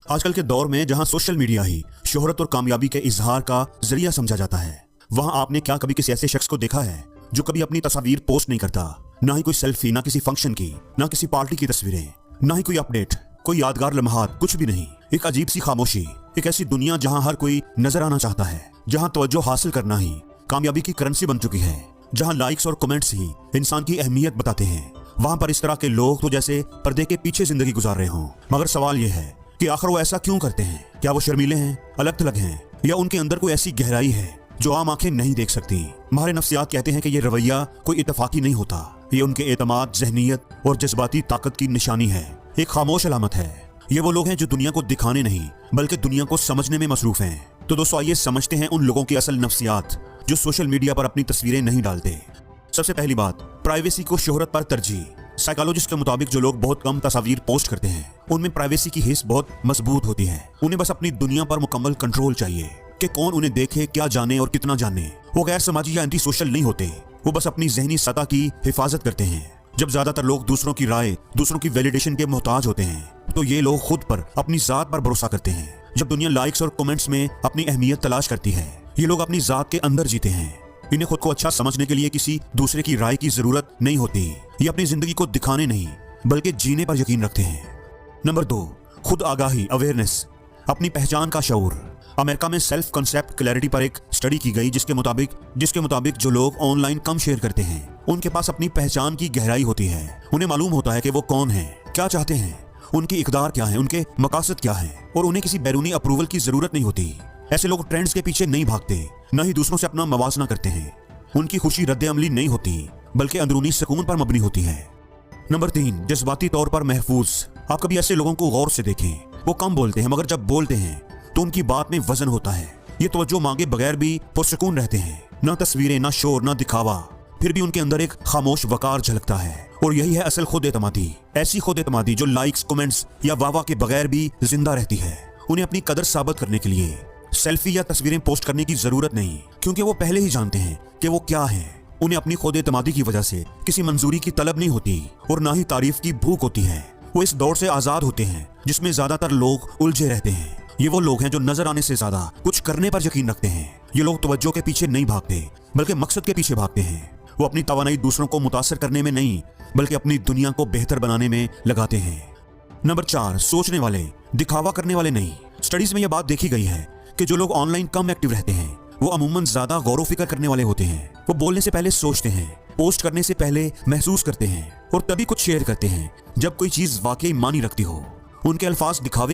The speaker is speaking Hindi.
आजकल के दौर में जहां सोशल मीडिया ही शोहरत और कामयाबी के इजहार का जरिया समझा जाता है, वहां आपने क्या कभी किसी ऐसे शख्स को देखा है जो कभी अपनी तस्वीर पोस्ट नहीं करता? ना ही कोई सेल्फी, ना किसी फंक्शन की, ना किसी पार्टी की तस्वीरें, ना ही कोई अपडेट, कोई यादगार लम्हात, कुछ भी नहीं। एक अजीब सी खामोशी, एक ऐसी दुनिया जहां हर कोई नजर आना चाहता है, जहां तवज्जो हासिल करना ही कामयाबी की करेंसी बन चुकी है, जहां लाइक्स और कमेंट्स ही इंसान की अहमियत बताते हैं। वहां पर इस तरह के लोग तो जैसे पर्दे के पीछे जिंदगी गुजार रहे हों। मगर सवाल यह है कि आखिर वो ऐसा क्यों करते हैं? क्या वो शर्मीले हैं, अलग थलग हैं, या उनके अंदर कोई ऐसी गहराई है जो आम आंखें नहीं देख सकती? माहिर नफ्सियात कहते हैं कि ये रवैया कोई इत्तफाकी नहीं होता, ये उनके एतमाद, जहनीयत और जज्बाती ताकत की निशानी है, एक खामोश अलामत है। ये वो लोग हैं जो दुनिया को दिखाने नहीं बल्कि दुनिया को समझने में मसरूफ हैं। तो दोस्तों, आइए समझते हैं उन लोगों की असल नफ्सियात जो सोशल मीडिया पर अपनी तस्वीरें नहीं डालते। सबसे पहली बात, प्राइवेसी को शोहरत पर तरजीह। साइकोलॉजिस्ट के मुताबिक जो लोग बहुत कम तस्वीर पोस्ट करते हैं उनमें प्राइवेसी की हिस्स बहुत मजबूत होती है। उन्हें बस अपनी दुनिया पर मुकम्मल कंट्रोल चाहिए कि कौन उन्हें देखे, क्या जाने और कितना जाने। वो गैर समाजी या एंटी सोशल नहीं होते, वो बस अपनी जहनी सतह की हिफाजत करते हैं। जब ज्यादातर लोग दूसरों की राय, दूसरों की वैलिडेशन के मोहताज होते हैं तो ये लोग खुद पर, अपनी जात पर भरोसा करते हैं। जब दुनिया लाइक्स और कमेंट्स में अपनी अहमियत तलाश करती है, ये लोग अपनी जात के अंदर जीते हैं। इन्हें खुद को अच्छा समझने के लिए किसी दूसरे की राय की जरूरत नहीं होती। ये अपनी जिंदगी को दिखाने नहीं बल्कि जीने पर यकीन रखते हैं। नंबर 2, खुद आगाही, अवेयरनेस, अपनी पहचान का शऊर। अमेरिका में सेल्फ कंसेप्ट क्लैरिटी पर एक स्टडी की गई जिसके मुताबिक जो लोग ऑनलाइन कम शेयर करते हैं उनके पास अपनी पहचान की गहराई होती है। उन्हें मालूम होता है कि वो कौन है, क्या चाहते हैं, उनकी इकदार क्या है, उनके मकासद क्या है, और उन्हें किसी बैरूनी अप्रूवल की जरूरत नहीं होती। ऐसे लोग ट्रेंड्स के पीछे नहीं भागते, न ही दूसरों से अपना मवाजना करते हैं। उनकी खुशी रद्द अमली नहीं होती बल्कि अंदरूनी सुकून पर मबनी होती है। नंबर 3, जज्बाती तौर पर महफूज। आप कभी ऐसे लोगों को गौर से देखें, वो कम बोलते हैं मगर जब बोलते हैं तो उनकी बात में वजन होता है। ये तवज्जो मांगे बगैर भी पुरसुकून रहते हैं, ना तस्वीरें, ना शोर, ना दिखावा, फिर भी उनके अंदर एक खामोश वकार झलकता है। और यही है असल खुद एतमादी, ऐसी खुद एतमादी जो लाइक्स, कमेंट्स या वाह के बगैर भी जिंदा रहती है। उन्हें अपनी कदर साबित करने के लिए सेल्फी या तस्वीरें पोस्ट करने की जरूरत नहीं, क्योंकि वो पहले ही जानते हैं कि वो क्या हैं। उन्हें अपनी खुद एतमादी की वजह से किसी मंजूरी की तलब नहीं होती और ना ही तारीफ की भूख होती है। वो इस दौर से आजाद होते हैं जिसमें ज्यादातर लोग उलझे रहते हैं। ये वो लोग हैं जो नजर आने से ज्यादा कुछ करने पर यकीन रखते हैं। ये लोग तवज्जो के पीछे नहीं भागते बल्कि मकसद के पीछे भागते हैं। वो अपनी तवानाई दूसरों को मुतासर करने में नहीं बल्कि अपनी दुनिया को बेहतर बनाने में लगाते हैं। नंबर 4, सोचने वाले, दिखावा करने वाले नहीं। स्टडीज में यह बात देखी गई है कि जो लोग ऑनलाइन कम एक्टिव रहते हैं वो अमूमन ज्यादा गौर फिक्र करने वाले होते हैं। वो बोलने से पहले सोचते हैं, पोस्ट करने से पहले महसूस करते हैं और तभी कुछ शेयर करते हैं जब कोई चीज वाकई मानी रखती हो। उनके अल्फाज दिखावे